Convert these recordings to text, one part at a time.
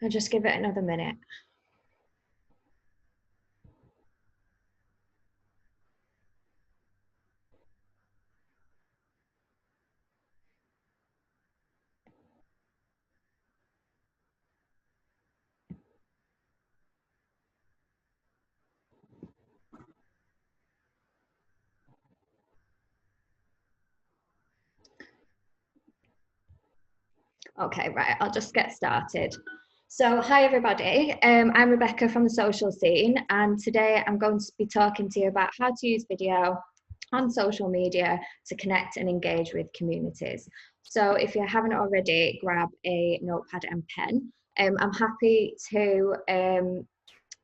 I'll just give it another minute. Okay, right, I'll just get started. So, hi everybody, I'm Rebecca from the social scene, and today I'm going to be talking to you about how to use video on social media to connect and engage with communities. So, if you haven't already, grab a notepad and pen. I'm happy to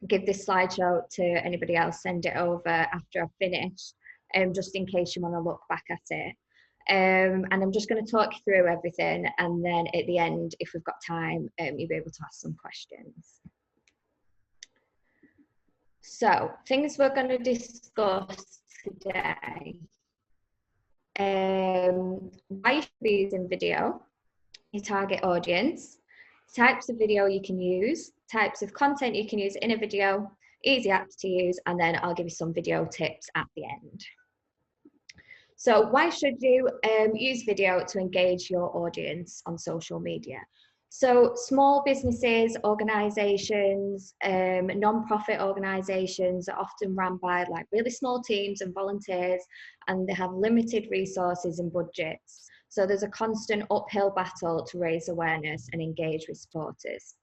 give this slideshow to anybody else, send it over after I've finished, just in case you want to look back at it. And I'm just going to talk you through everything, and then at the end, if we've got time, you'll be able to ask some questions. So, things we're going to discuss today. Why you should be using video, your target audience, types of video you can use, types of content you can use in a video, easy apps to use, and then I'll give you some video tips at the end. So why should you use video to engage your audience on social media? So small businesses, organisations, non-profit organisations are often run by like really small teams and volunteers, and they have limited resources and budgets. So there's a constant uphill battle to raise awareness and engage with supporters,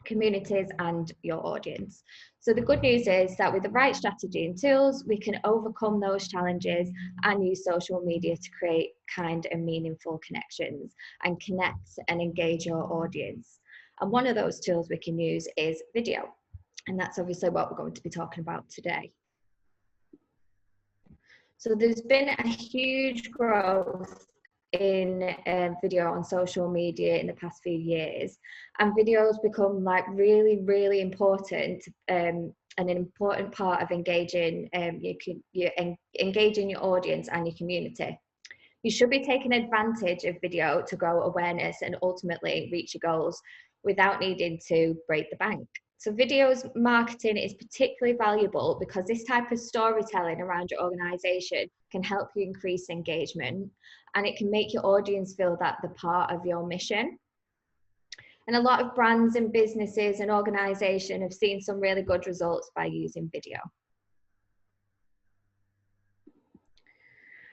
communities and your audience. So the good news is that with the right strategy and tools, we can overcome those challenges and use social media to create kind and meaningful connections and connect and engage your audience. And one of those tools we can use is video. And that's obviously what we're going to be talking about today. So there's been a huge growth in video on social media in the past few years, and videos become like really important and an important part of engaging engaging your audience and your community. You should be taking advantage of video to grow awareness and ultimately reach your goals without needing to break the bank. So videos marketing is particularly valuable because this type of storytelling around your organization can help you increase engagement, and it can make your audience feel that they're part of your mission. And a lot of brands and businesses and organizations have seen some really good results by using video.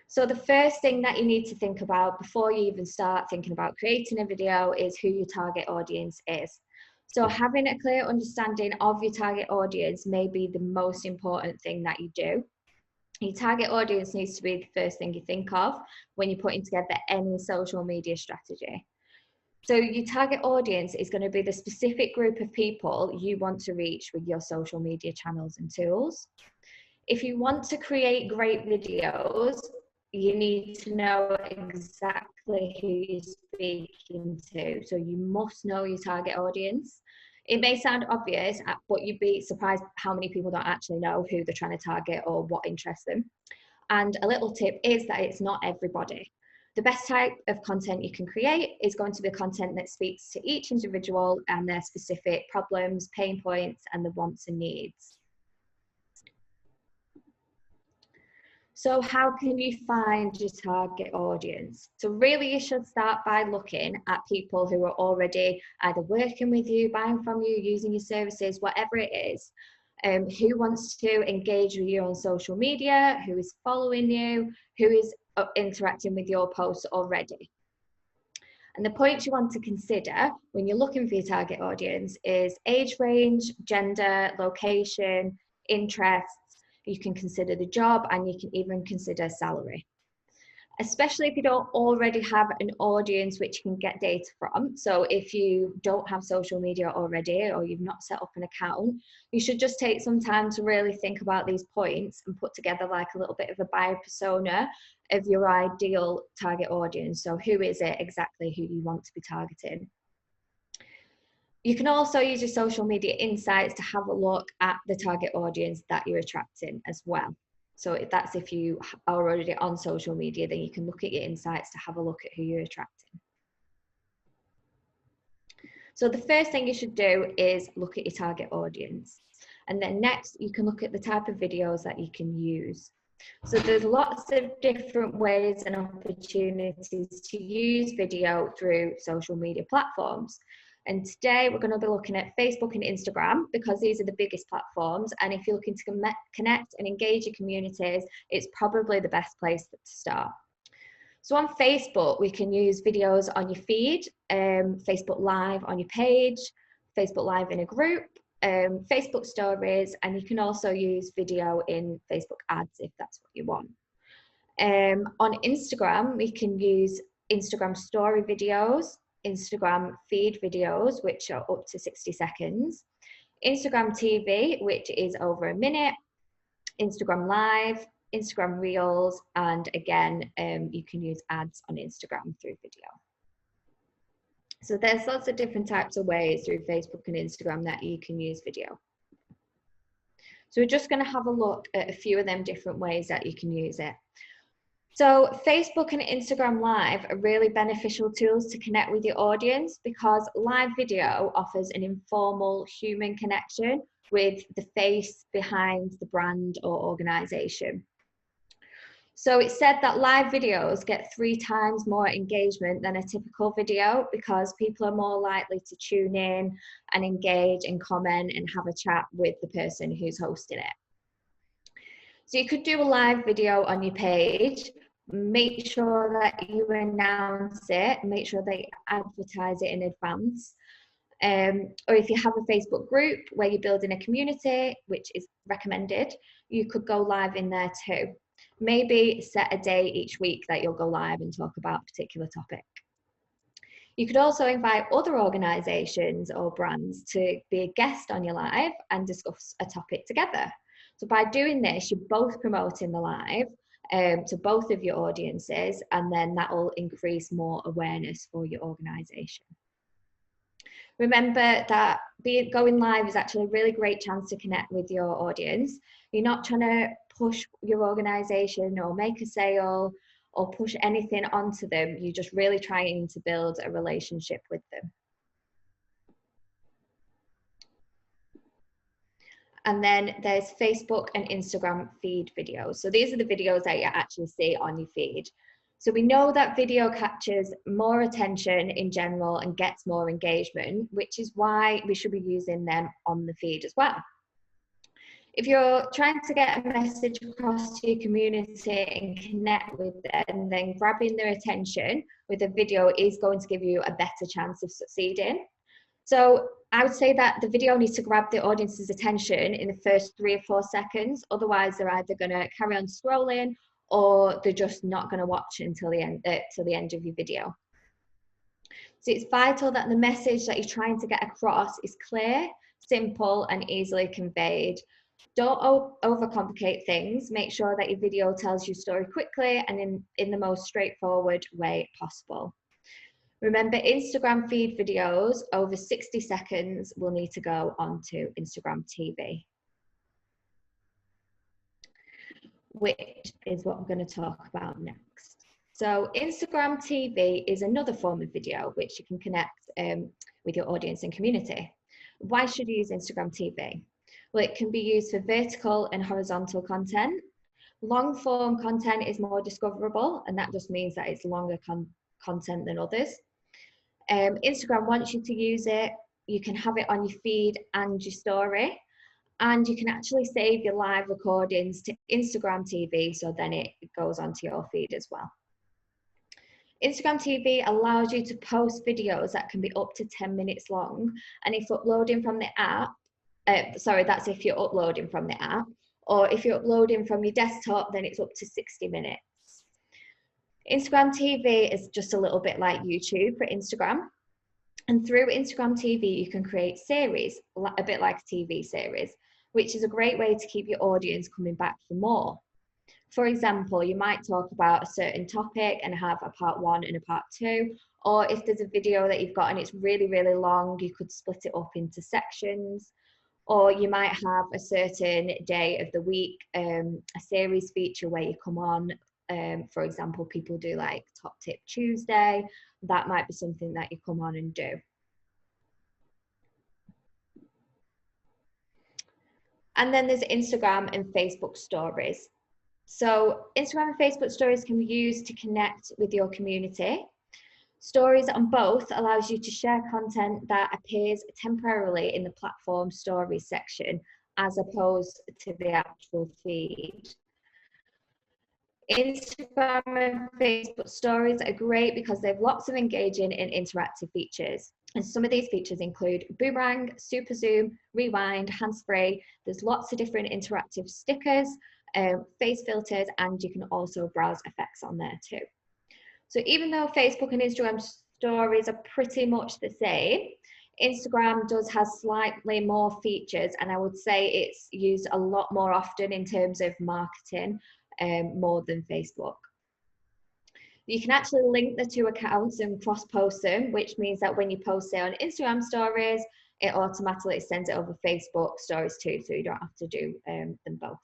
So the first thing that you need to think about before you even start thinking about creating a video is who your target audience is. So having a clear understanding of your target audience may be the most important thing that you do. Your target audience needs to be the first thing you think of when you're putting together any social media strategy. So your target audience is going to be the specific group of people you want to reach with your social media channels and tools. If you want to create great videos, you need to know exactly who you're speaking to. So you must know your target audience. It may sound obvious, but you'd be surprised how many people don't actually know who they're trying to target or what interests them. And a little tip is that it's not everybody. The best type of content you can create is going to be content that speaks to each individual and their specific problems, pain points, and the wants and needs. So how can you find your target audience? So really you should start by looking at people who are already either working with you, buying from you, using your services, whatever it is. Who wants to engage with you on social media, who is following you, who is interacting with your posts already. And the points you want to consider when you're looking for your target audience is age range, gender, location, interests. You can consider the job, and you can even consider salary. Especially if you don't already have an audience which you can get data from. So if you don't have social media already, or you've not set up an account, you should just take some time to really think about these points and put together like a little bit of a buyer persona of your ideal target audience. So who is it exactly who you want to be targeting? You can also use your social media insights to have a look at the target audience that you're attracting as well. So that's if you are already on social media, then you can look at your insights to have a look at who you're attracting. So the first thing you should do is look at your target audience. And then next, you can look at the type of videos that you can use. So there's lots of different ways and opportunities to use video through social media platforms. And today we're going to be looking at Facebook and Instagram because these are the biggest platforms. And if you're looking to connect and engage your communities, it's probably the best place to start. So on Facebook, we can use videos on your feed, Facebook Live on your page, Facebook Live in a group, Facebook stories, and you can also use video in Facebook ads if that's what you want. On Instagram, we can use Instagram story videos, Instagram feed videos, which are up to 60 seconds, Instagram TV, which is over a minute, Instagram Live, Instagram Reels, and again, you can use ads on Instagram through video. So there's lots of different types of ways through Facebook and Instagram that you can use video. So we're just going to have a look at a few of them different ways that you can use it. So Facebook and Instagram Live are really beneficial tools to connect with your audience because live video offers an informal human connection with the face behind the brand or organization. So it's said that live videos get 3 times more engagement than a typical video because people are more likely to tune in and engage and comment and have a chat with the person who's hosting it. So you could do a live video on your page, make sure that you announce it, make sure that you advertise it in advance. Or if you have a Facebook group where you're building a community, which is recommended, you could go live in there too. Maybe set a day each week that you'll go live and talk about a particular topic. You could also invite other organisations or brands to be a guest on your live and discuss a topic together. So by doing this, you're both promoting the live to both of your audiences, and then that will increase more awareness for your organisation. Remember that going live is actually a really great chance to connect with your audience. You're not trying to push your organisation or make a sale or push anything onto them. You're just really trying to build a relationship with them. And then there's Facebook and Instagram feed videos. So these are the videos that you actually see on your feed. So we know that video captures more attention in general and gets more engagement, which is why we should be using them on the feed as well. If you're trying to get a message across to your community and connect with them, then grabbing their attention with a video is going to give you a better chance of succeeding. So I would say that the video needs to grab the audience's attention in the first 3 or 4 seconds. Otherwise, they're either going to carry on scrolling or they're just not going to watch until the end of your video. So it's vital that the message that you're trying to get across is clear, simple, and easily conveyed. Don't overcomplicate things. Make sure that your video tells your story quickly and in the most straightforward way possible. Remember, Instagram feed videos over 60 seconds will need to go onto Instagram TV, which is what I'm going to talk about next. So Instagram TV is another form of video which you can connect with your audience and community. Why should you use Instagram TV? Well, it can be used for vertical and horizontal content. Long form content is more discoverable, and that just means that it's longer content than others. Instagram wants you to use it. You can have it on your feed and your story, and you can actually save your live recordings to Instagram TV, so then it goes onto your feed as well. Instagram TV allows you to post videos that can be up to 10 minutes long, and if uploading from the app, that's if you're uploading from the app, or if you're uploading from your desktop, then it's up to 60 minutes. Instagram TV is just a little bit like YouTube for Instagram. And through Instagram TV, you can create series, a bit like a TV series, which is a great way to keep your audience coming back for more. For example, you might talk about a certain topic and have a part 1 and a part 2, or if there's a video that you've got and it's really, really long, you could split it up into sections. Or you might have a certain day of the week, a series feature where you come on. For example, people do like Top Tip Tuesday. That might be something that you come on and do. And then there's Instagram and Facebook stories. So Instagram and Facebook stories can be used to connect with your community. Stories on both allows you to share content that appears temporarily in the platform stories section as opposed to the actual feed. Instagram and Facebook stories are great because they have lots of engaging and interactive features. And some of these features include boomerang, super zoom, rewind, hands-free. There's lots of different interactive stickers, face filters, and you can also browse effects on there too. So even though Facebook and Instagram stories are pretty much the same, Instagram does have slightly more features, and I would say it's used a lot more often in terms of marketing, more than Facebook. You can actually link the two accounts and cross-post them, which means that when you post it on Instagram stories, it automatically sends it over Facebook stories too, so you don't have to do them both.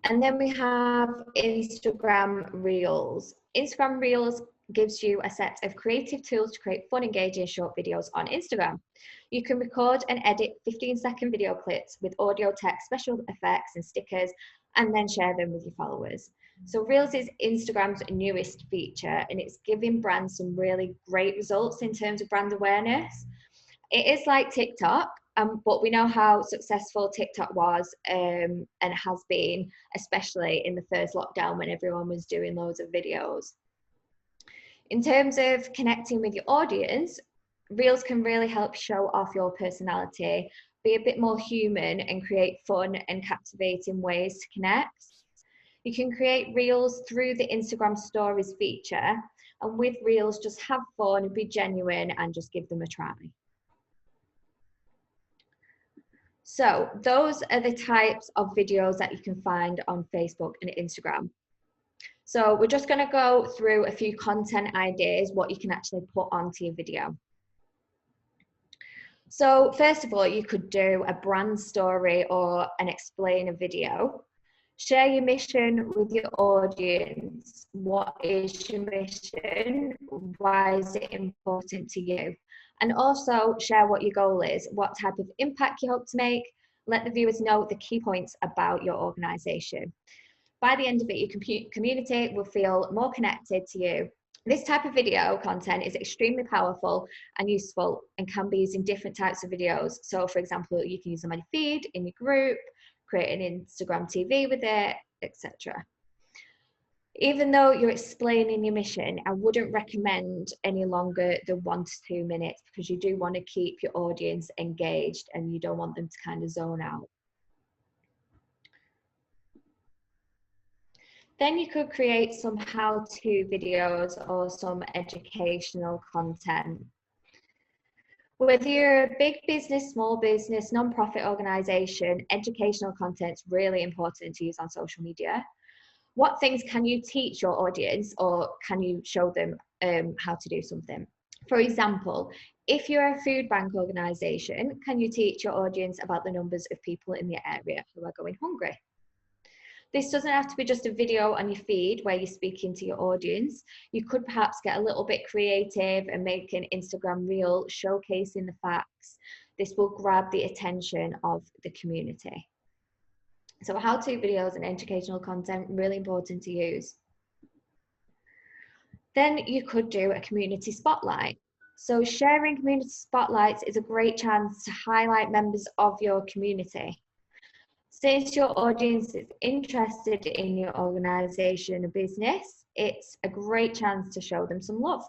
And then we have Instagram Reels. Instagram Reels gives you a set of creative tools to create fun, engaging short videos on Instagram. You can record and edit 15-second video clips with audio, text, special effects and stickers, and then share them with your followers. So Reels is Instagram's newest feature, and it's giving brands some really great results in terms of brand awareness. It is like TikTok, but we know how successful TikTok was and has been, especially in the first lockdown when everyone was doing loads of videos. In terms of connecting with your audience, Reels can really help show off your personality, be a bit more human, and create fun and captivating ways to connect. You can create Reels through the Instagram Stories feature, and with Reels, just have fun, be genuine, and just give them a try. So those are the types of videos that you can find on Facebook and Instagram. So we're just going to go through a few content ideas, what you can actually put onto your video. So first of all, you could do a brand story or an explainer video. Share your mission with your audience. What is your mission? Why is it important to you? And also share what your goal is, what type of impact you hope to make. Let the viewers know the key points about your organisation. By the end of it, your community will feel more connected to you. This type of video content is extremely powerful and useful and can be used in different types of videos. So for example, you can use them on your feed, in your group, create an Instagram TV with it, etc. Even though you're explaining your mission, I wouldn't recommend any longer than 1 to 2 minutes because you do want to keep your audience engaged and you don't want them to kind of zone out. Then you could create some how-to videos or some educational content. Whether you're a big business, small business, non-profit organisation, educational content is really important to use on social media. What things can you teach your audience, or can you show them how to do something? For example, if you're a food bank organisation, can you teach your audience about the numbers of people in the area who are going hungry? This doesn't have to be just a video on your feed where you're speaking to your audience. You could perhaps get a little bit creative and make an Instagram reel showcasing the facts. This will grab the attention of the community. So how-to videos and educational content, really important to use. Then you could do a community spotlight. So sharing community spotlights is a great chance to highlight members of your community. Since your audience is interested in your organisation or business, it's a great chance to show them some love.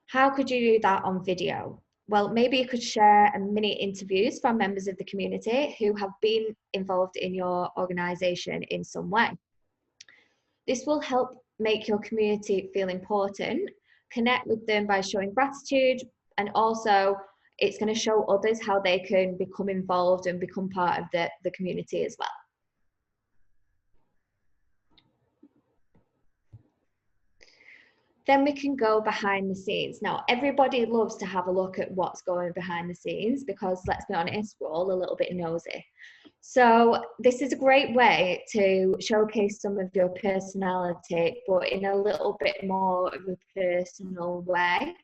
How could you do that on video? Well, maybe you could share a mini interviews from members of the community who have been involved in your organisation in some way. This will help make your community feel important, connect with them by showing gratitude, and also it's going to show others how they can become involved and become part of the community as well. Then we can go behind the scenes. Now, everybody loves to have a look at what's going behind the scenes because, let's be honest, we're all a little bit nosy. So this is a great way to showcase some of your personality, but in a little bit more of a personal way.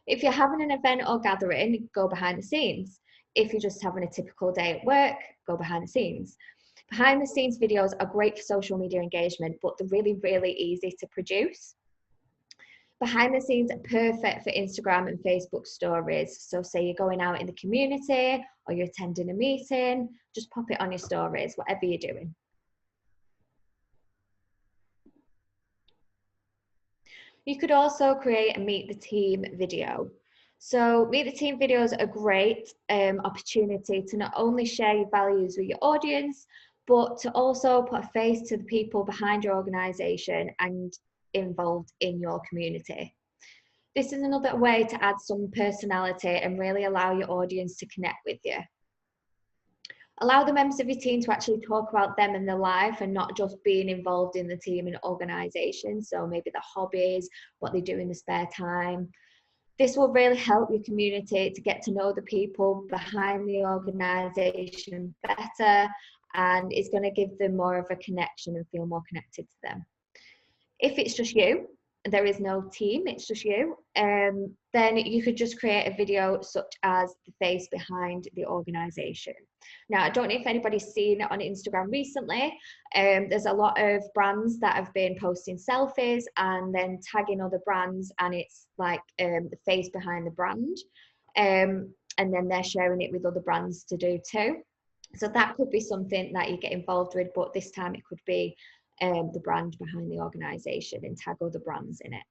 If you're having an event or gathering, go behind the scenes. If you're just having a typical day at work, go behind the scenes. Behind the scenes videos are great for social media engagement, but they're really, really easy to produce. Behind the scenes are perfect for Instagram and Facebook stories. So say you're going out in the community or you're attending a meeting, just pop it on your stories, whatever you're doing. You could also create a meet the team video. So meet the team videos are a great opportunity to not only share your values with your audience, but to also put a face to the people behind your organisation and involved in your community. This is another way to add some personality and really allow your audience to connect with you. Allow the members of your team to actually talk about them and their life and not just being involved in the team and organisation. So maybe the hobbies, what they do in the spare time. This will really help your community to get to know the people behind the organisation better, and it's going to give them more of a connection and feel more connected to them. If it's just you, there is no team, it's just you, then you could just create a video such as the face behind the organisation. Now, I don't know if anybody's seen it on Instagram recently. There's a lot of brands that have been posting selfies and then tagging other brands, and it's like the face behind the brand. And then they're sharing it with other brands to do too. So that could be something that you get involved with, but this time it could be the brand behind the organisation and tag other brands in it.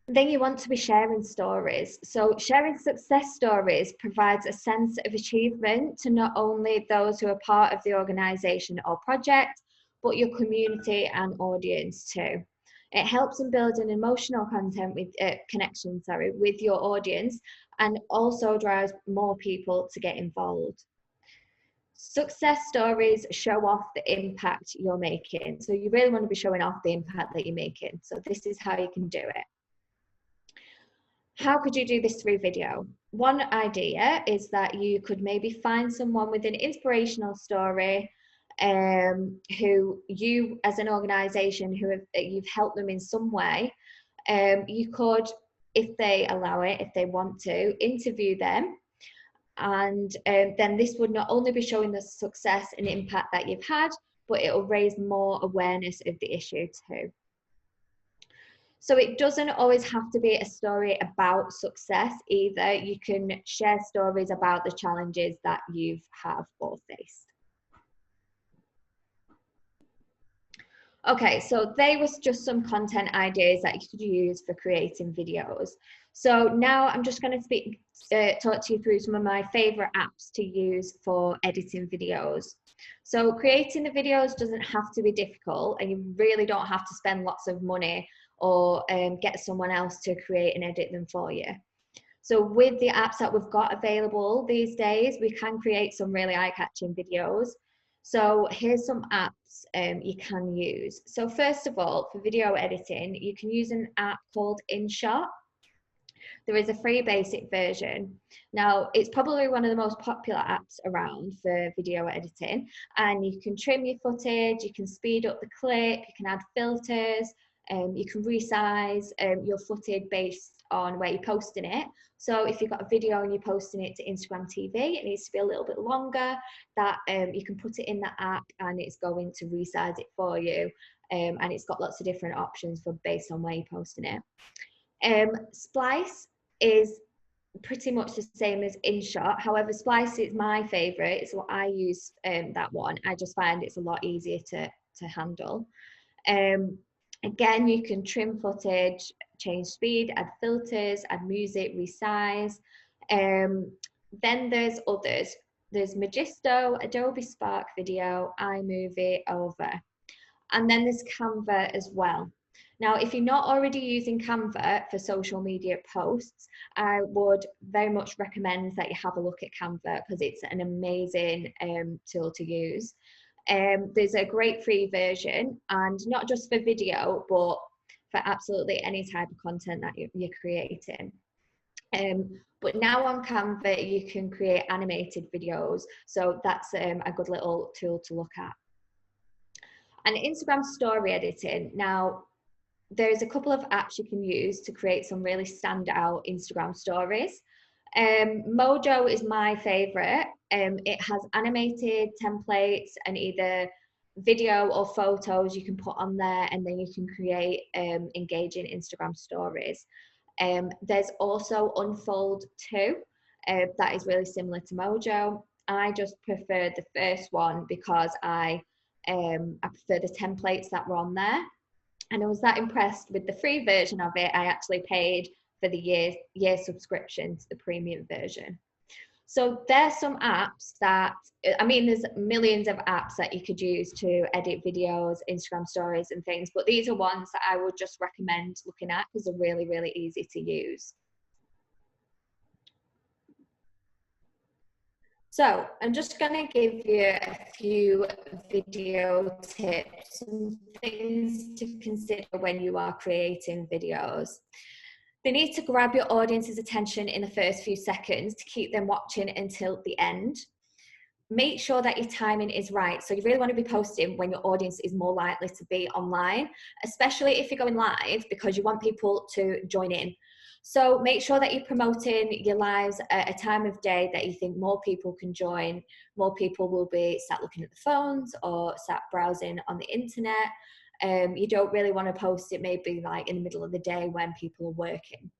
Then you want to be sharing stories. So sharing success stories provides a sense of achievement to not only those who are part of the organisation or project, but your community and audience too. It helps in building emotional content with connection, with your audience, and also drives more people to get involved. Success stories show off the impact you're making. So you really want to be showing off the impact that you're making. So this is how you can do it. How could you do this through video? One idea is that you could maybe find someone with an inspirational story who you as an organisation you've helped them in some way. You could, if they allow it, if they want to, interview them. And then this would not only be showing the success and impact that you've had, but it will raise more awareness of the issue too. So it doesn't always have to be a story about success either. You can share stories about the challenges that you have or faced. Okay, so they was just some content ideas that you could use for creating videos. So now I'm just going to talk to you through some of my favorite apps to use for editing videos. So creating the videos doesn't have to be difficult, and you really don't have to spend lots of money or get someone else to create and edit them for you. So with the apps that we've got available these days, we can create some really eye-catching videos. So here's some apps you can use. So first of all, for video editing, you can use an app called InShot. There is a free basic version. Now, it's probably one of the most popular apps around for video editing, and you can trim your footage, you can speed up the clip, you can add filters, you can resize your footage based on where you're posting it. So if you've got a video and you're posting it to Instagram TV, it needs to be a little bit longer, that you can put it in the app and it's going to resize it for you. And it's got lots of different options for based on where you're posting it. Splice is pretty much the same as InShot. However, Splice is my favorite. So I use that one. I just find it's a lot easier to handle. Again, you can trim footage, change speed, add filters, add music, resize. Then there's others. There's Magisto, Adobe Spark Video, iMovie, Over. And then there's Canva as well. Now, if you're not already using Canva for social media posts, I would very much recommend that you have a look at Canva because it's an amazing tool to use. There's a great free version, and not just for video, but for absolutely any type of content that you're creating. But now on Canva, you can create animated videos. So that's a good little tool to look at. And Instagram story editing. Now, there's a couple of apps you can use to create some really standout Instagram stories. Mojo is my favorite. It has animated templates and either video or photos you can put on there, and then you can create engaging Instagram stories. There's also Unfold 2, that is really similar to Mojo. I just prefer the first one because I prefer the templates that were on there. And I was that impressed with the free version of it, I actually paid for the year subscription to the premium version. So there's some apps that, I mean, there's millions of apps that you could use to edit videos, Instagram stories and things, but these are ones that I would just recommend looking at because they're really, really easy to use. So I'm just going to give you a few video tips and things to consider when you are creating videos. They need to grab your audience's attention in the first few seconds to keep them watching until the end. Make sure that your timing is right. So you really want to be posting when your audience is more likely to be online, especially if you're going live, because you want people to join in. So make sure that you're promoting your lives at a time of day that you think more people can join. More people will be sat looking at the phones or sat browsing on the internet. You don't really want to post it maybe like in the middle of the day when people are working.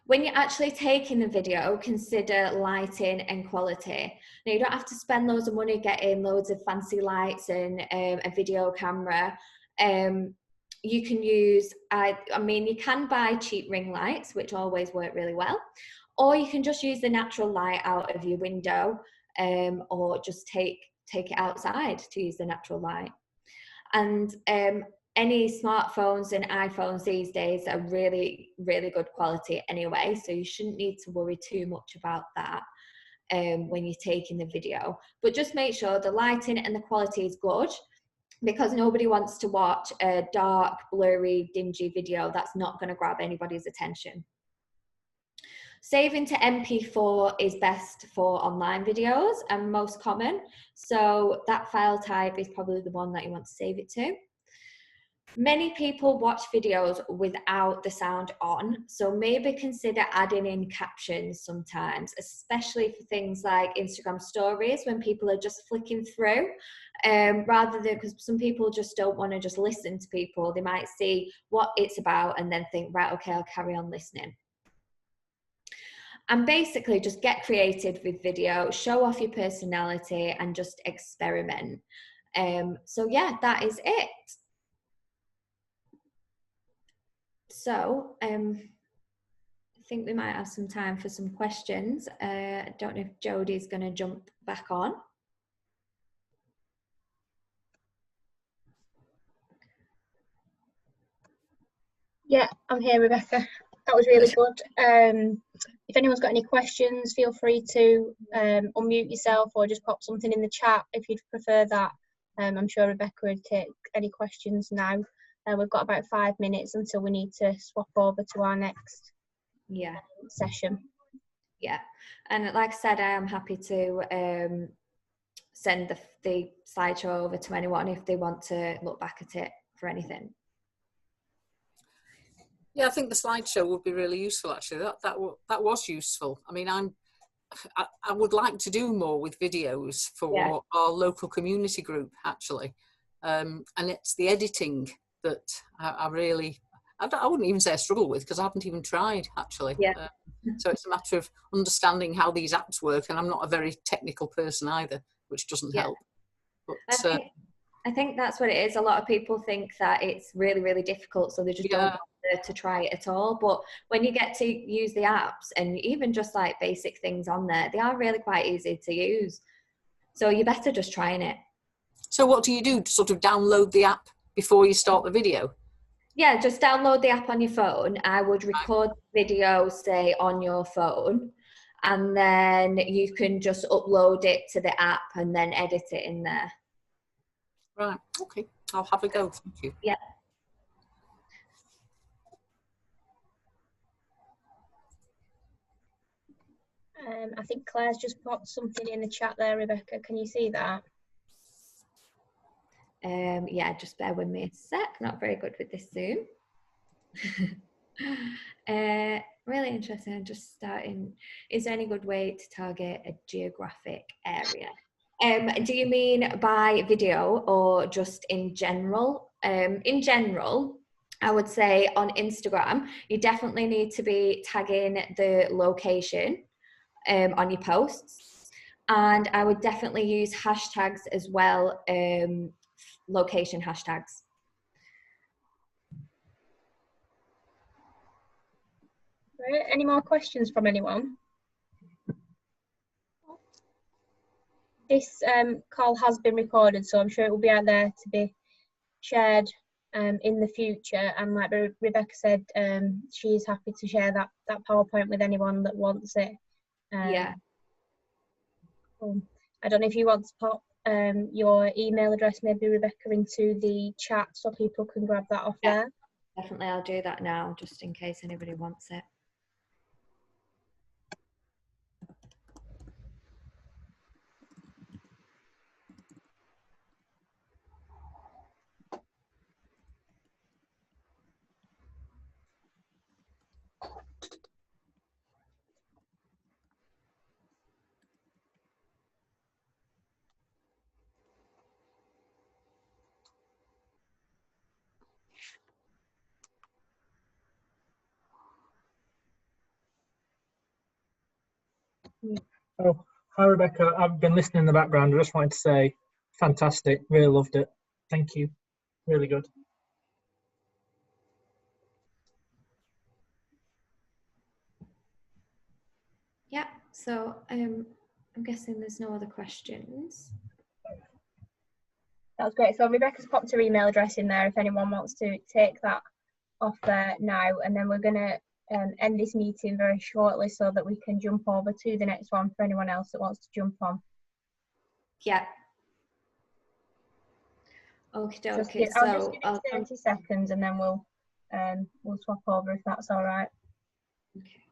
When you're actually taking the video, consider lighting and quality. Now, you don't have to spend loads of money getting loads of fancy lights and a video camera. You can use, I mean, you can buy cheap ring lights, which always work really well, or you can just use the natural light out of your window, or just take it outside to use the natural light. And any smartphones and iPhones these days are really, really good quality anyway, so you shouldn't need to worry too much about that when you're taking the video. But just make sure the lighting and the quality is good, because nobody wants to watch a dark, blurry, dingy video that's not going to grab anybody's attention. Saving to MP4 is best for online videos and most common. So that file type is probably the one that you want to save it to. Many people watch videos without the sound on, so maybe consider adding in captions sometimes, especially for things like Instagram stories when people are just flicking through, rather than, because some people just don't want to just listen to people. They might see what it's about and then think, right, okay, I'll carry on listening. And basically just get creative with video, show off your personality and just experiment. So yeah, that is it. So I think we might have some time for some questions. I don't know if Jodie's going to jump back on. Yeah, I'm here, Rebecca. That was really good. If anyone's got any questions, feel free to unmute yourself or just pop something in the chat if you'd prefer that. I'm sure Rebecca would take any questions now. We've got about 5 minutes until we need to swap over to our next session. Yeah, and like I said, I am happy to send the slideshow over to anyone if they want to look back at it for anything. Yeah, I think the slideshow would be really useful, actually. That was useful. I mean, I would like to do more with videos for our local community group, actually. And it's the editing that I wouldn't even say I struggle with, because I haven't even tried, actually. Yeah. So it's a matter of understanding how these apps work, and I'm not a very technical person either, which doesn't help. But, I think that's what it is. A lot of people think that it's really, really difficult, so they just don't bother to try it at all. But when you get to use the apps and even just like basic things on there, they are really quite easy to use. So you're better just trying it. So what do you do? Sort of download the app before you start the video? Yeah, just download the app on your phone. I would record video, say, on your phone, and then you can just upload it to the app and then edit it in there. Right, okay. I'll have a go, thank you. Yeah. I think Claire's just popped something in the chat there, Rebecca. Can you see that? Yeah, just bear with me a sec. Not very good with this Zoom. Really interesting. Just starting. Is there any good way to target a geographic area? Do you mean by video or just in general? In general, I would say on Instagram, you definitely need to be tagging the location on your posts. And I would definitely use hashtags as well, location hashtags. Right. Any more questions from anyone? This call has been recorded, so I'm sure it will be out there to be shared in the future. And like Rebecca said, she is happy to share that PowerPoint with anyone that wants it. Yeah. I don't know if you want to pop your email address, maybe Rebecca, into the chat so people can grab that off there. Definitely, I'll do that now, just in case anybody wants it. Oh, hi Rebecca. I've been listening in the background. I just wanted to say, fantastic. Really loved it. Thank you. Really good. Yeah. So I'm guessing there's no other questions. That was great. So Rebecca's popped her email address in there if anyone wants to take that off there now, and then we're going to end this meeting very shortly so that we can jump over to the next one for anyone else that wants to jump on. Yeah. Okay. I'll just give it 30 seconds and then we'll swap over if that's all right. Okay.